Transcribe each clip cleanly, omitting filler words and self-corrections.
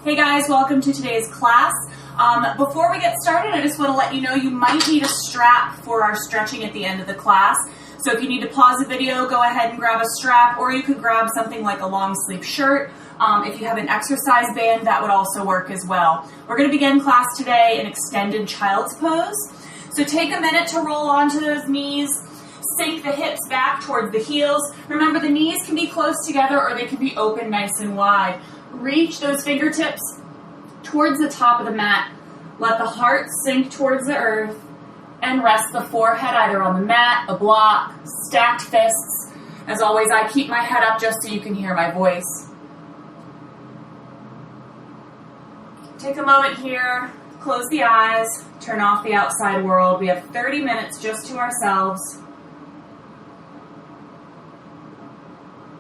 Hey guys, welcome to today's class. Before we get started, I just want to let you know you might need a strap for our stretching at the end of the class. So if you need to pause the video, go ahead and grab a strap, or you could grab something like a long sleeve shirt. If you have an exercise band, that would also work as well. We're going to begin class today in extended child's pose. So take a minute to roll onto those knees, sink the hips back towards the heels. Remember, the knees can be close together or they can be open nice and wide. Reach those fingertips towards the top of the mat. Let the heart sink towards the earth and rest the forehead either on the mat, a block, stacked fists. As always, I keep my head up just so you can hear my voice. Take a moment here, close the eyes, turn off the outside world. We have 30 minutes just to ourselves.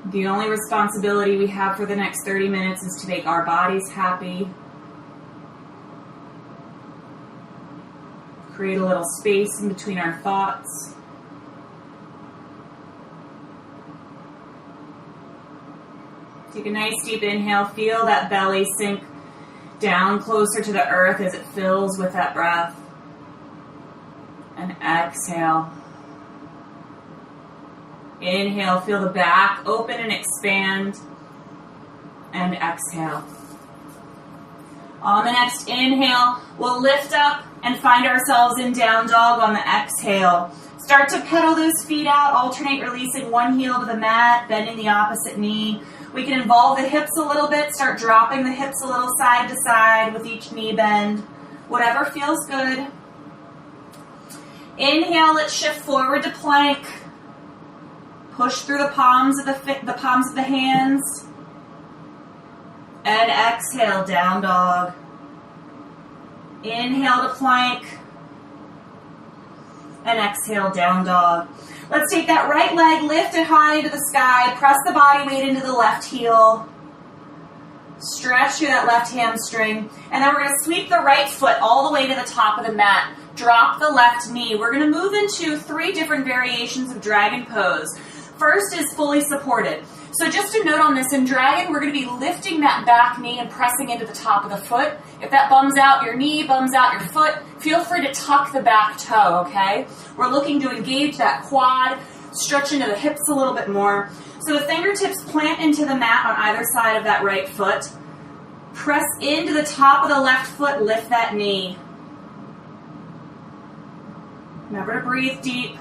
The only responsibility we have for the next 30 minutes is to make our bodies happy. Create a little space in between our thoughts. Take a nice deep inhale. Feel that belly sink down closer to the earth as it fills with that breath. And exhale. Inhale, feel the back open and expand. And exhale. On the next inhale, we'll lift up and find ourselves in down dog on the exhale. Start to pedal those feet out, alternate releasing one heel to the mat, bending the opposite knee. We can involve the hips a little bit, start dropping the hips a little side to side with each knee bend. Whatever feels good. Inhale, let's shift forward to plank. Push through the palms of the hands. And exhale, down dog. Inhale to plank. And exhale, down dog. Let's take that right leg, lift it high into the sky, press the body weight into the left heel. Stretch through that left hamstring. And then we're going to sweep the right foot all the way to the top of the mat. Drop the left knee. We're going to move into 3 different variations of dragon pose. First is fully supported. So just a note on this, in dragon, we're going to be lifting that back knee and pressing into the top of the foot. If that bums out your knee, bums out your foot, feel free to tuck the back toe, okay? We're looking to engage that quad, stretch into the hips a little bit more. So the fingertips plant into the mat on either side of that right foot. Press into the top of the left foot, lift that knee. Remember to breathe deep.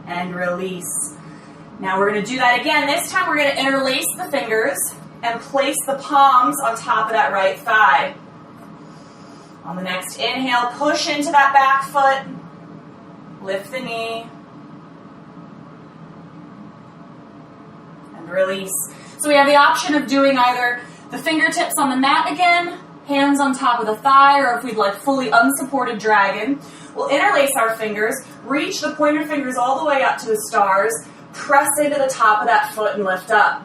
And release. Now we're going to do that again. This time we're going to interlace the fingers and place the palms on top of that right thigh. On the next inhale, push into that back foot. Lift the knee. And release. So we have the option of doing either the fingertips on the mat again, hands on top of the thigh, or if we'd like fully unsupported dragon, we'll interlace our fingers, reach the pointer fingers all the way up to the stars, press into the top of that foot and lift up.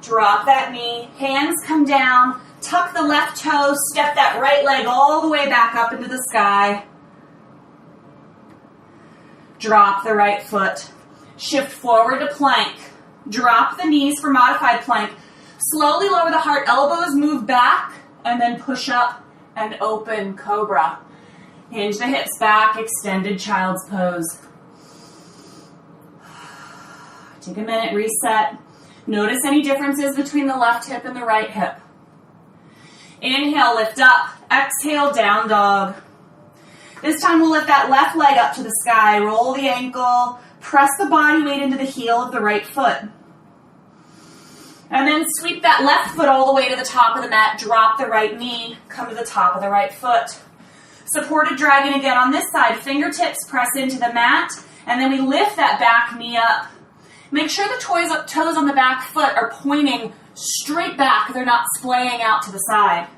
Drop that knee, hands come down, tuck the left toe, step that right leg all the way back up into the sky. Drop the right foot. Shift forward to plank. Drop the knees for modified plank. Slowly lower the heart, elbows move back, and then push up and open cobra. Hinge the hips back, extended child's pose. Take a minute, reset. Notice any differences between the left hip and the right hip. Inhale, lift up. Exhale, down dog. This time we'll lift that left leg up to the sky. Roll the ankle. Press the body weight into the heel of the right foot. And then sweep that left foot all the way to the top of the mat. Drop the right knee. Come to the top of the right foot. Supported dragon again on this side. Fingertips press into the mat. And then we lift that back knee up. Make sure the toes on the back foot are pointing straight back. They're not splaying out to the side.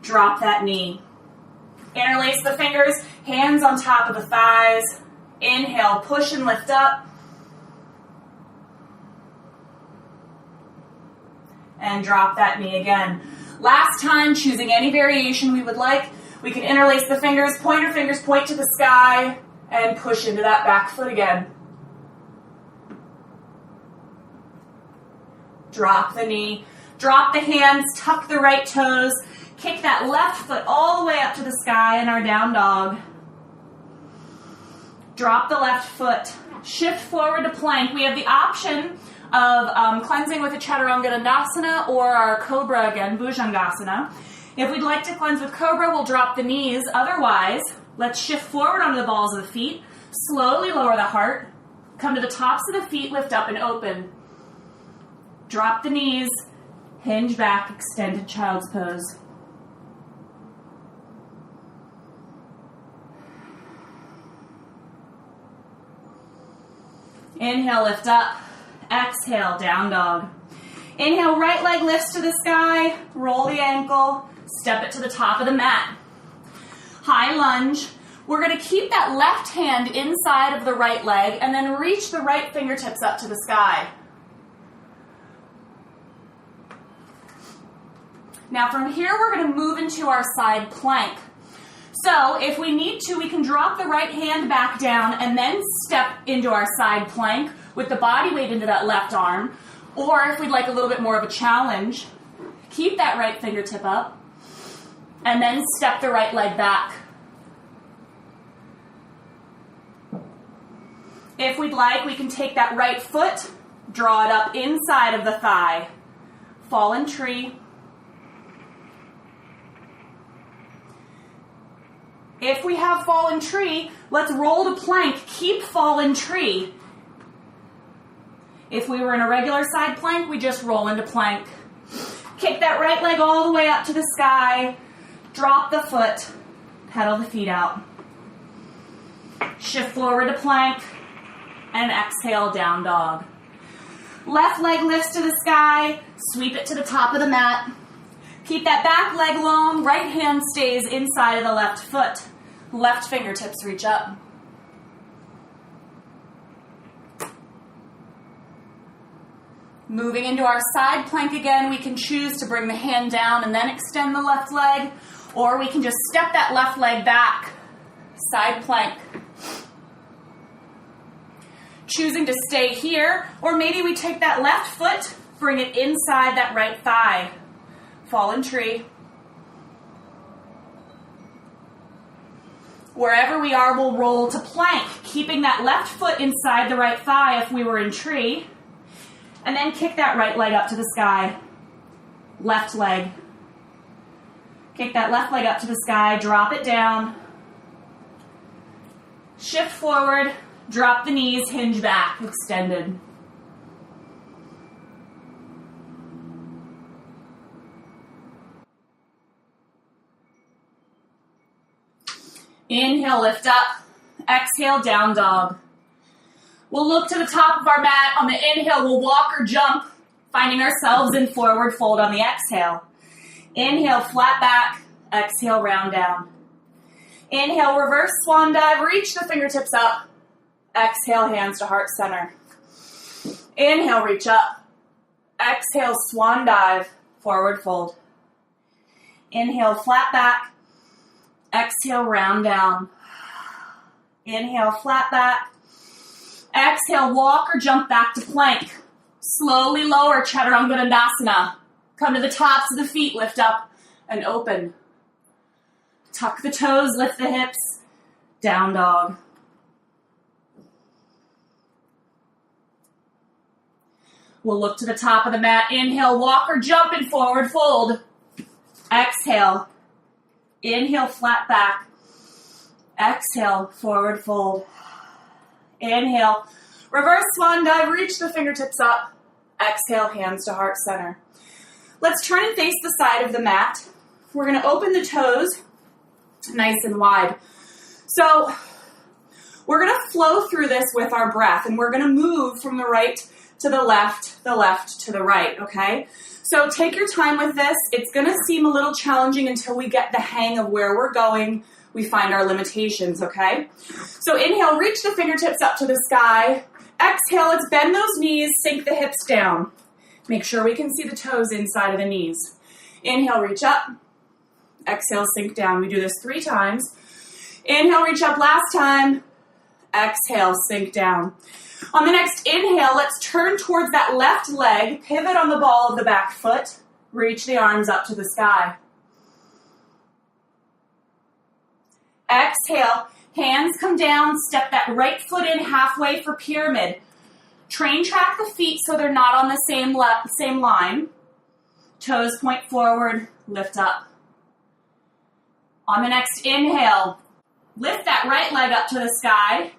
Drop that knee. Interlace the fingers. Hands on top of the thighs. Inhale, push and lift up. And drop that knee again. Last time, choosing any variation we would like, we can interlace the fingers, pointer fingers point to the sky, and push into that back foot again. drop the knee, drop the hands, tuck the right toes, kick that left foot all the way up to the sky in our down dog. Drop the left foot, shift forward to plank. We have the option of cleansing with a Chaturanga or our Cobra again, Bhujangasana. If we'd like to cleanse with Cobra, we'll drop the knees. Otherwise, let's shift forward onto the balls of the feet, slowly lower the heart, come to the tops of the feet, lift up and open. Drop the knees, hinge back, extended child's pose. Inhale, lift up. Exhale, down dog. Inhale, right leg lifts to the sky. Roll the ankle. Step it to the top of the mat. High lunge. We're going to keep that left hand inside of the right leg and then reach the right fingertips up to the sky. Now from here, we're going to move into our side plank. So if we need to, we can drop the right hand back down and then step into our side plank with the body weight into that left arm. Or if we'd like a little bit more of a challenge, keep that right fingertip up and then step the right leg back. If we'd like, we can take that right foot, draw it up inside of the thigh. Fallen tree. If we have fallen tree, let's roll to plank. Keep fallen tree. If we were in a regular side plank, we just roll into plank. Kick that right leg all the way up to the sky. Drop the foot. Pedal the feet out. Shift forward to plank. And exhale, down dog. Left leg lifts to the sky. Sweep it to the top of the mat. Keep that back leg long. Right hand stays inside of the left foot. Left fingertips reach up. Moving into our side plank again, we can choose to bring the hand down and then extend the left leg, or we can just step that left leg back. Side plank. Choosing to stay here, or maybe we take that left foot, bring it inside that right thigh. Fallen tree. Wherever we are, we'll roll to plank, keeping that left foot inside the right thigh if we were in tree. And then kick that right leg up to the sky. Left leg. Kick that left leg up to the sky, drop it down. Shift forward, drop the knees, hinge back, extended. Inhale, lift up. Exhale, down dog. We'll look to the top of our mat. On the inhale, we'll walk or jump, finding ourselves in forward fold on the exhale. Inhale, flat back. Exhale, round down. Inhale, reverse swan dive. Reach the fingertips up. Exhale, hands to heart center. Inhale, reach up. Exhale, swan dive. Forward fold. Inhale, flat back. Exhale, round down. Inhale, flat back. Exhale, walk or jump back to plank. Slowly lower, Chaturanga. Come to the tops of the feet, lift up and open. Tuck the toes, lift the hips. Down dog. We'll look to the top of the mat. Inhale, walk or jump and forward fold. Exhale. Inhale, flat back. Exhale, forward fold. Inhale, reverse swan dive, reach the fingertips up. Exhale, hands to heart center. Let's turn and face the side of the mat. We're going to open the toes nice and wide. So we're going to flow through this with our breath, and we're going to move from the right to the left to the right, okay? So take your time with this. It's going to seem a little challenging until we get the hang of where we're going. We find our limitations, okay? So inhale, reach the fingertips up to the sky. Exhale, let's bend those knees, sink the hips down. Make sure we can see the toes inside of the knees. Inhale, reach up. Exhale, sink down. We do this 3 times. Inhale, reach up last time. Exhale, sink down. On the next inhale, let's turn towards that left leg, pivot on the ball of the back foot, reach the arms up to the sky. Exhale, hands come down, step that right foot in halfway for pyramid. Train track the feet so they're not on the same line. Toes point forward, lift up. On the next inhale, lift that right leg up to the sky.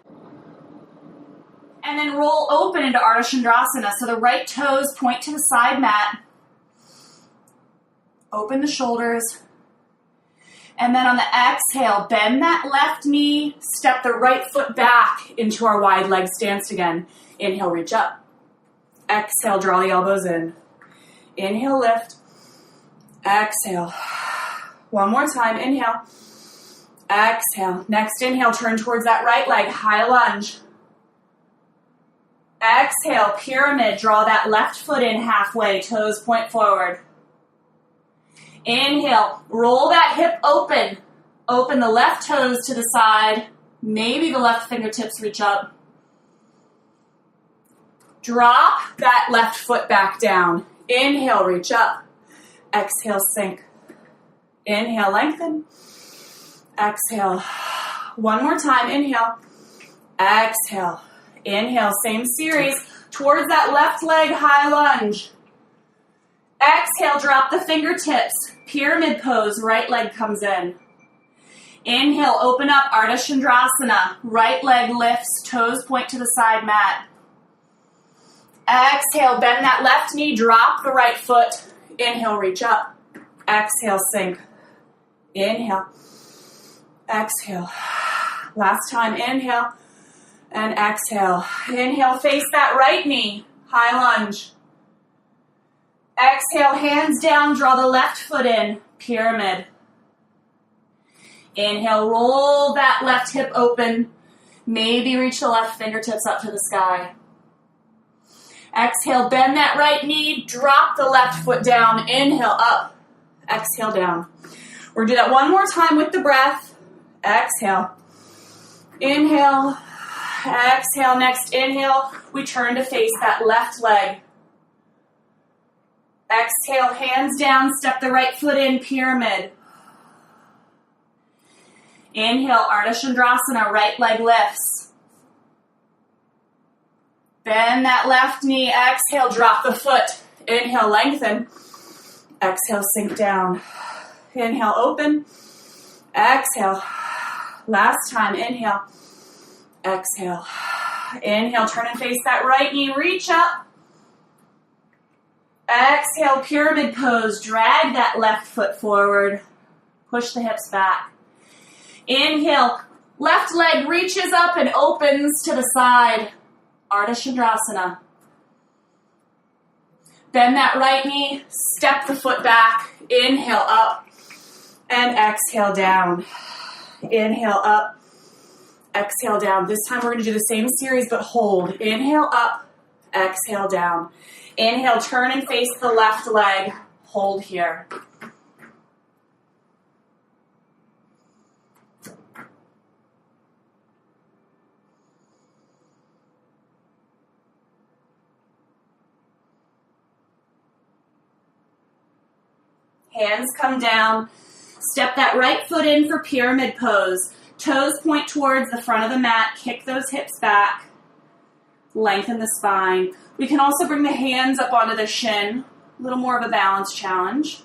And then roll open into Ardha Chandrasana. So the right toes point to the side mat. Open the shoulders. And then on the exhale, bend that left knee, step the right foot back into our wide leg stance again. Inhale, reach up. Exhale, draw the elbows in. Inhale, lift. Exhale. One more time, inhale. Exhale. Next inhale, turn towards that right leg, high lunge. Exhale, pyramid, draw that left foot in halfway, toes point forward. Inhale, roll that hip open. Open the left toes to the side. Maybe the left fingertips reach up. Drop that left foot back down. Inhale, reach up. Exhale, sink. Inhale, lengthen. Exhale. One more time, inhale. Exhale. Inhale, same series. Towards that left leg, high lunge. Exhale, drop the fingertips. Pyramid pose, right leg comes in. Inhale, open up, Ardha Chandrasana. Right leg lifts, toes point to the side mat. Exhale, bend that left knee, drop the right foot. Inhale, reach up. Exhale, sink. Inhale. Exhale. Last time, inhale and exhale. Inhale, face that right knee, high lunge. Exhale, hands down, draw the left foot in, pyramid. Inhale, roll that left hip open. Maybe reach the left fingertips up to the sky. Exhale, bend that right knee, drop the left foot down. Inhale, up. Exhale, down. We're going to do that one more time with the breath. Exhale. Inhale. Exhale. Next inhale, we turn to face that left leg. Exhale, hands down, step the right foot in, pyramid. Inhale, Ardha Chandrasana, right leg lifts. Bend that left knee, exhale, drop the foot. Inhale, lengthen. Exhale, sink down. Inhale, open. Exhale. Last time, inhale. Exhale. Inhale, turn and face that right knee, reach up. Exhale, pyramid pose, drag that left foot forward. Push the hips back. Inhale, left leg reaches up and opens to the side. Ardha Chandrasana. Bend that right knee, step the foot back. Inhale, up. And exhale, down. Inhale, up. Exhale, down. This time we're going to do the same series, but hold. Inhale, up. Exhale, down. Inhale, turn and face the left leg. Hold here. Hands come down. Step that right foot in for pyramid pose. Toes point towards the front of the mat. Kick those hips back. Lengthen the spine. We can also bring the hands up onto the shin. A little more of a balance challenge.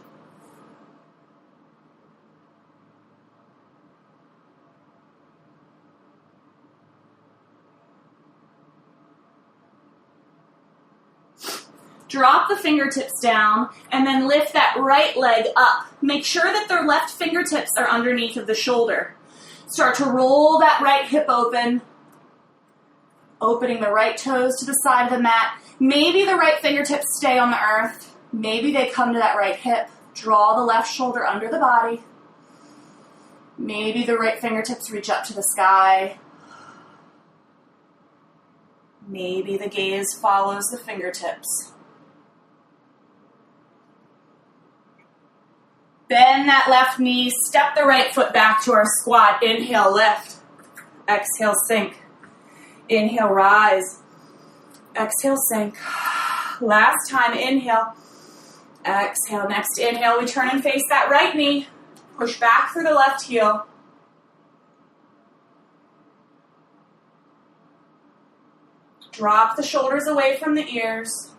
Drop the fingertips down and then lift that right leg up. Make sure that their left fingertips are underneath of the shoulder. Start to roll that right hip open. Opening the right toes to the side of the mat. Maybe the right fingertips stay on the earth. Maybe they come to that right hip. Draw the left shoulder under the body. Maybe the right fingertips reach up to the sky. Maybe the gaze follows the fingertips. Bend that left knee, step the right foot back to our squat. Inhale, lift. Exhale, sink. Inhale, rise. Exhale, sink. Last time, inhale. Exhale, next inhale, we turn and face that right knee. Push back through the left heel. Drop the shoulders away from the ears.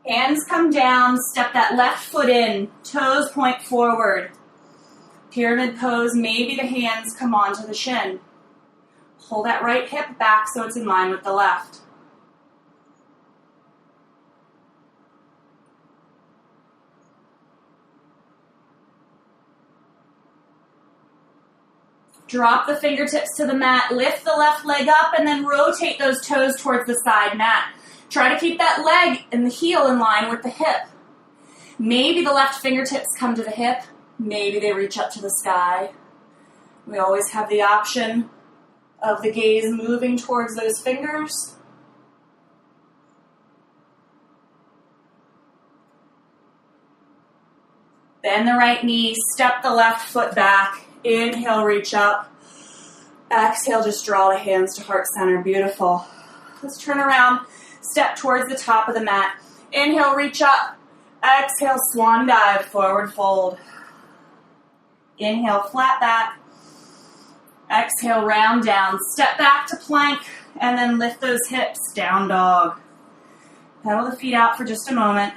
Hands come down, step that left foot in, toes point forward. Pyramid pose, maybe the hands come onto the shin. Pull that right hip back so it's in line with the left. Drop the fingertips to the mat, lift the left leg up, and then rotate those toes towards the side mat. Try to keep that leg and the heel in line with the hip. Maybe the left fingertips come to the hip. Maybe they reach up to the sky. We always have the option of the gaze moving towards those fingers. Bend the right knee, step the left foot back. Inhale, reach up. Exhale, just draw the hands to heart center. Beautiful. Let's turn around, step towards the top of the mat. Inhale, reach up. Exhale, swan dive, forward fold. Inhale, flat back. Exhale, round down. Step back to plank, and then lift those hips, down dog. Pedal the feet out for just a moment.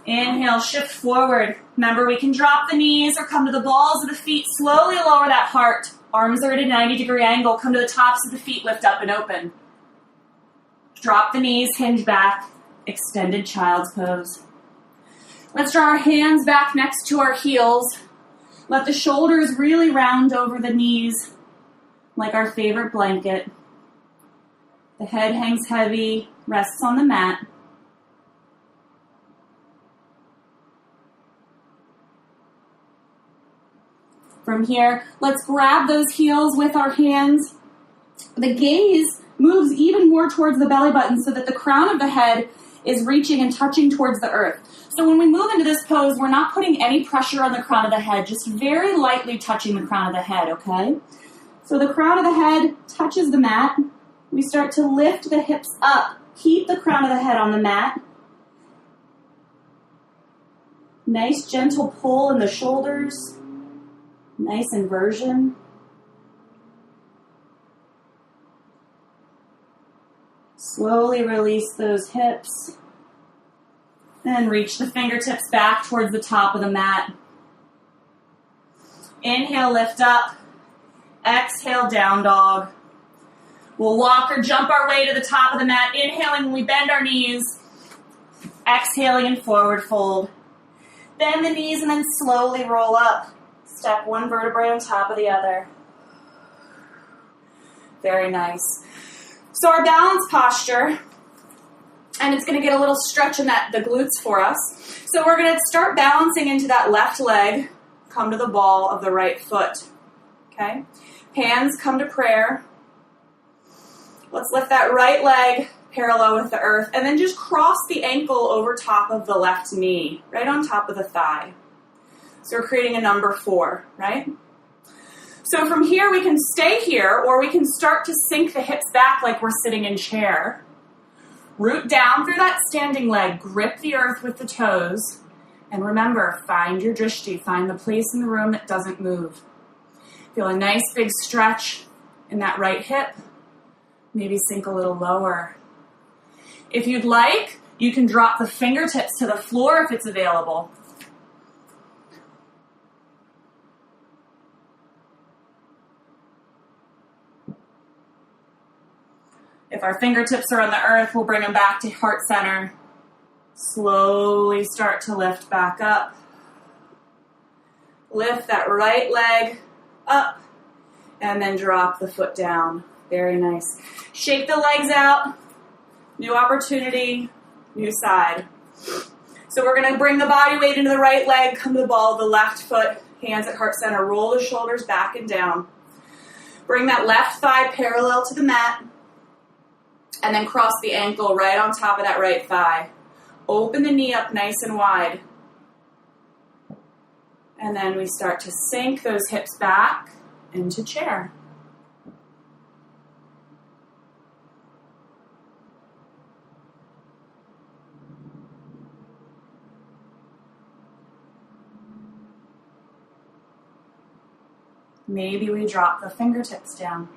Inhale, shift forward. Remember, we can drop the knees or come to the balls of the feet. Slowly lower that heart. Arms are at a 90-degree angle. Come to the tops of the feet, lift up and open. Drop the knees, hinge back. Extended child's pose. Let's draw our hands back next to our heels. Let the shoulders really round over the knees like our favorite blanket. The head hangs heavy, rests on the mat. From here, let's grab those heels with our hands. The gaze moves even more towards the belly button so that the crown of the head is reaching and touching towards the earth. So when we move into this pose, we're not putting any pressure on the crown of the head, just very lightly touching the crown of the head, okay? So the crown of the head touches the mat. We start to lift the hips up. Keep the crown of the head on the mat. Nice gentle pull in the shoulders. Nice inversion. Slowly release those hips. And reach the fingertips back towards the top of the mat. Inhale, lift up. Exhale, down dog. We'll walk or jump our way to the top of the mat. Inhaling when we bend our knees. Exhaling and forward fold. Bend the knees and then slowly roll up. Step one vertebrae on top of the other. Very nice. So our balance posture, and it's going to get a little stretch in the glutes for us. So we're going to start balancing into that left leg. Come to the ball of the right foot. Okay? Hands come to prayer. Let's lift that right leg parallel with the earth, and then just cross the ankle over top of the left knee, right on top of the thigh. So we're creating a number 4, right? So from here, we can stay here, or we can start to sink the hips back like we're sitting in chair. Root down through that standing leg, grip the earth with the toes, and remember, find your drishti, find the place in the room that doesn't move. Feel a nice big stretch in that right hip. Maybe sink a little lower. If you'd like, you can drop the fingertips to the floor if it's available. If our fingertips are on the earth, we'll bring them back to heart center. Slowly start to lift back up. Lift that right leg up, and then drop the foot down. Very nice. Shake the legs out. New opportunity, new side. So we're going to bring the body weight into the right leg, come to the ball of the left foot, hands at heart center. Roll the shoulders back and down. Bring that left thigh parallel to the mat. And then cross the ankle right on top of that right thigh. Open the knee up nice and wide. And then we start to sink those hips back into chair. Maybe we drop the fingertips down.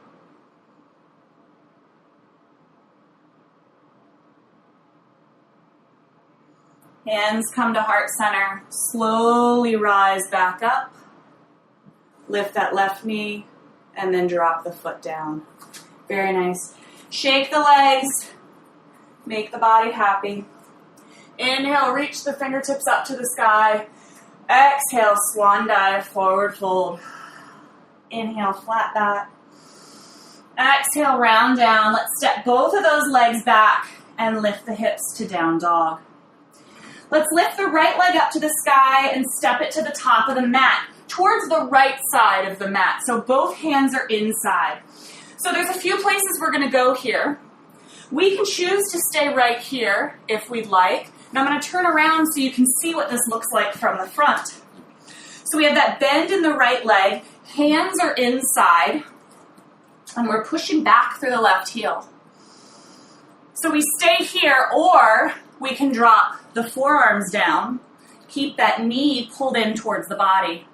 Hands come to heart center. Slowly rise back up. Lift that left knee and then drop the foot down. Very nice. Shake the legs. Make the body happy. Inhale, reach the fingertips up to the sky. Exhale, swan dive, forward fold. Inhale, flat back. Exhale, round down. Let's step both of those legs back and lift the hips to down dog. Let's lift the right leg up to the sky and step it to the top of the mat, towards the right side of the mat. So both hands are inside. So there's a few places we're going to go here. We can choose to stay right here if we'd like. And I'm going to turn around so you can see what this looks like from the front. So we have that bend in the right leg. Hands are inside, and we're pushing back through the left heel. So we stay here, or we can drop the forearms down, keep that knee pulled in towards the body.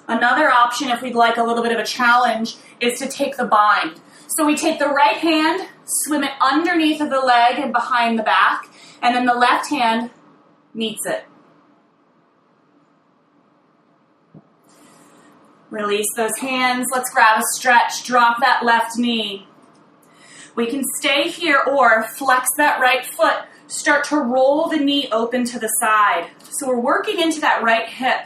Another option, if we'd like a little bit of a challenge, is to take the bind. So we take the right hand, swim it underneath of the leg and behind the back, and then the left hand meets it. Release those hands. Let's grab a stretch. Drop that left knee. We can stay here or flex that right foot. Start to roll the knee open to the side. So we're working into that right hip.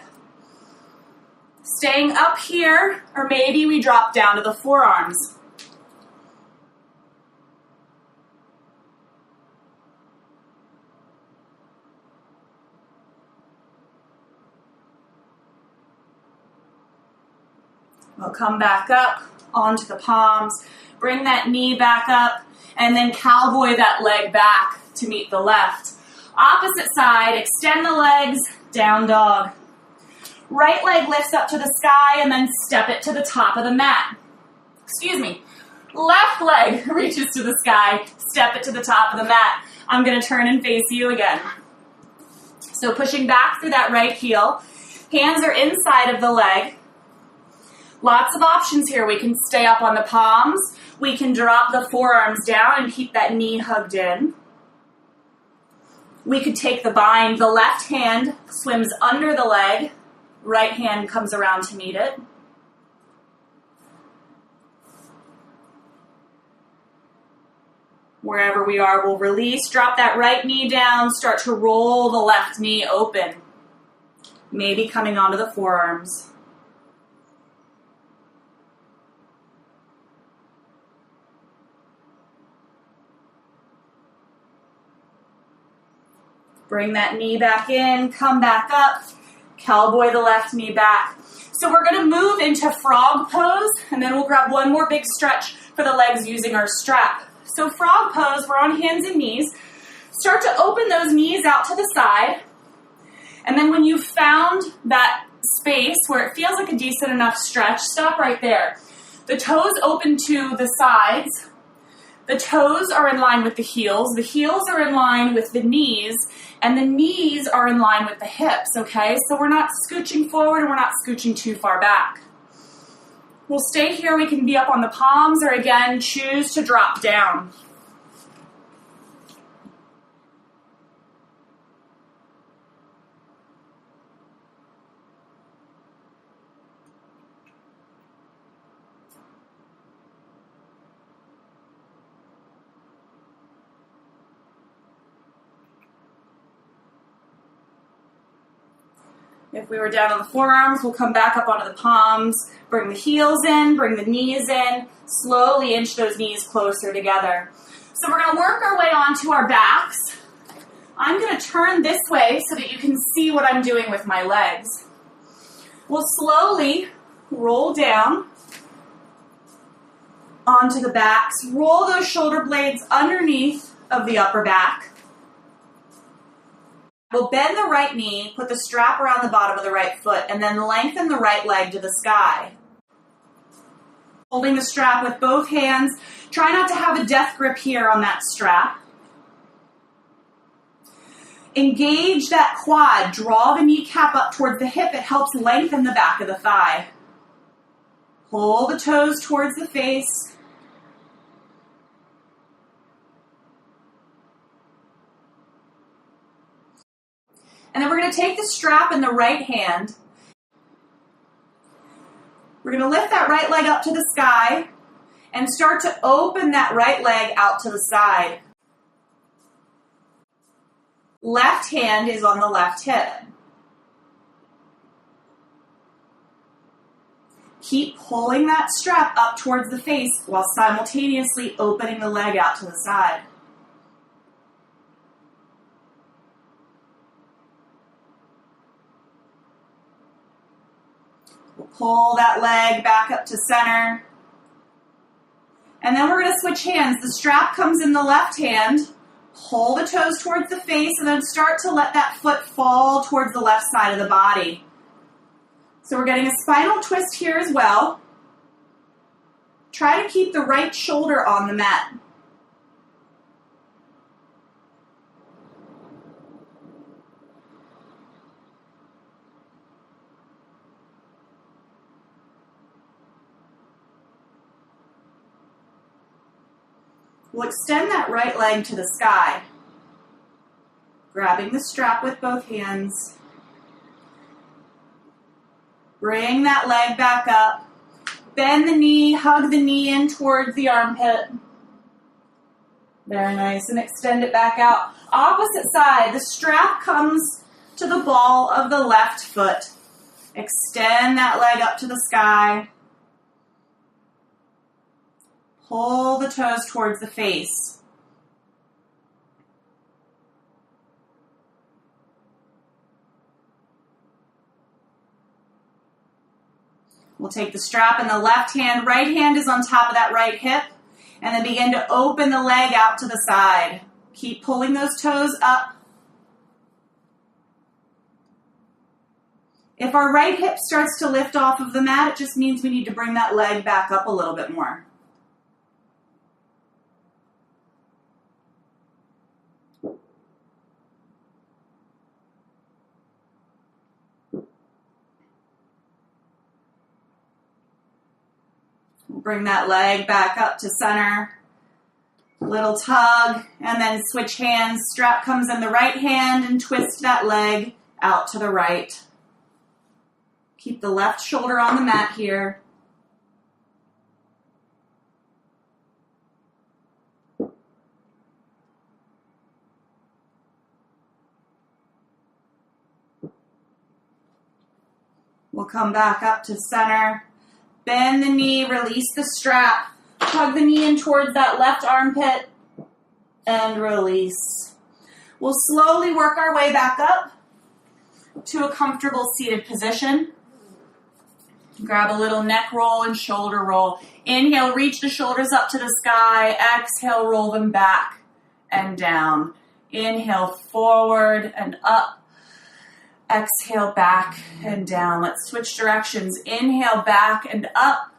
Staying up here, or maybe we drop down to the forearms. We'll come back up onto the palms, bring that knee back up, and then cowboy that leg back to meet the left. Opposite side, extend the legs, down dog. Right leg lifts up to the sky and then step it to the top of the mat. Excuse me. Left leg reaches to the sky, step it to the top of the mat. I'm going to turn and face you again. So pushing back through that right heel. Hands are inside of the leg. Lots of options here. We can stay up on the palms. We can drop the forearms down and keep that knee hugged in. We could take the bind. The left hand swims under the leg. Right hand comes around to meet it. Wherever we are, we'll release. Drop that right knee down. Start to roll the left knee open. Maybe coming onto the forearms. Bring that knee back in, come back up, cowboy the left knee back. So we're going to move into frog pose, and then we'll grab one more big stretch for the legs using our strap. So frog pose, we're on hands and knees. Start to open those knees out to the side, and then when you've found that space where it feels like a decent enough stretch, stop right there. The toes open to the sides. The toes are in line with the heels are in line with the knees, and the knees are in line with the hips, okay? So we're not scooching forward and we're not scooching too far back. We'll stay here. We can be up on the palms or, again, choose to drop down. If we were down on the forearms, we'll come back up onto the palms, bring the heels in, bring the knees in, slowly inch those knees closer together. So we're going to work our way onto our backs. I'm going to turn this way so that you can see what I'm doing with my legs. We'll slowly roll down onto the backs, roll those shoulder blades underneath of the upper back. We'll bend the right knee, put the strap around the bottom of the right foot, and then lengthen the right leg to the sky. Holding the strap with both hands. Try not to have a death grip here on that strap. Engage that quad. Draw the kneecap up towards the hip. It helps lengthen the back of the thigh. Pull the toes towards the face. And then we're going to take the strap in the right hand. We're going to lift that right leg up to the sky and start to open that right leg out to the side. Left hand is on the left hip. Keep pulling that strap up towards the face while simultaneously opening the leg out to the side. We'll pull that leg back up to center. And then we're going to switch hands. The strap comes in the left hand. Pull the toes towards the face and then start to let that foot fall towards the left side of the body. So we're getting a spinal twist here as well. Try to keep the right shoulder on the mat. We'll extend that right leg to the sky, grabbing the strap with both hands. Bring that leg back up. Bend the knee, hug the knee in towards the armpit. Very nice. And extend it back out. Opposite side, the strap comes to the ball of the left foot. Extend that leg up to the sky. Pull the toes towards the face. We'll take the strap in the left hand. Right hand is on top of that right hip. And then begin to open the leg out to the side. Keep pulling those toes up. If our right hip starts to lift off of the mat, it just means we need to bring that leg back up a little bit more. Bring that leg back up to center. Little tug, and then switch hands. Strap comes in the right hand and twist that leg out to the right. Keep the left shoulder on the mat here. We'll come back up to center. Bend the knee, release the strap. Tug the knee in towards that left armpit and release. We'll slowly work our way back up to a comfortable seated position. Grab a little neck roll and shoulder roll. Inhale, reach the shoulders up to the sky. Exhale, roll them back and down. Inhale, forward and up. Exhale, back and down. Let's switch directions. Inhale, back and up.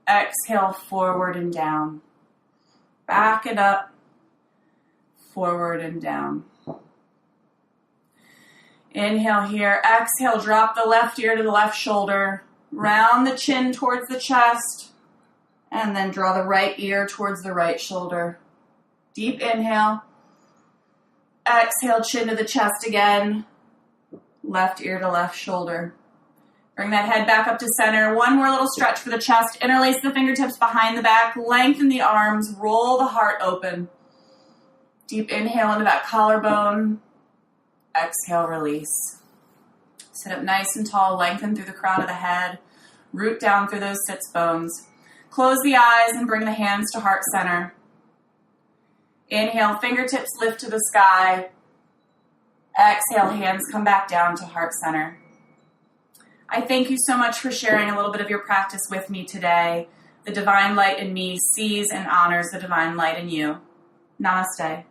Exhale, forward and down. Back and up. Forward and down. Inhale here. Exhale, drop the left ear to the left shoulder. Round the chin towards the chest. And then draw the right ear towards the right shoulder. Deep inhale. Exhale, chin to the chest again. Left ear to left shoulder. Bring that head back up to center. One more little stretch for the chest. Interlace the fingertips behind the back. Lengthen the arms. Roll the heart open. Deep inhale into that collarbone. Exhale, release. Sit up nice and tall. Lengthen through the crown of the head. Root down through those sits bones. Close the eyes and bring the hands to heart center. Inhale, fingertips lift to the sky. Exhale, hands come back down to heart center. I thank you so much for sharing a little bit of your practice with me today. The divine light in me sees and honors the divine light in you. Namaste.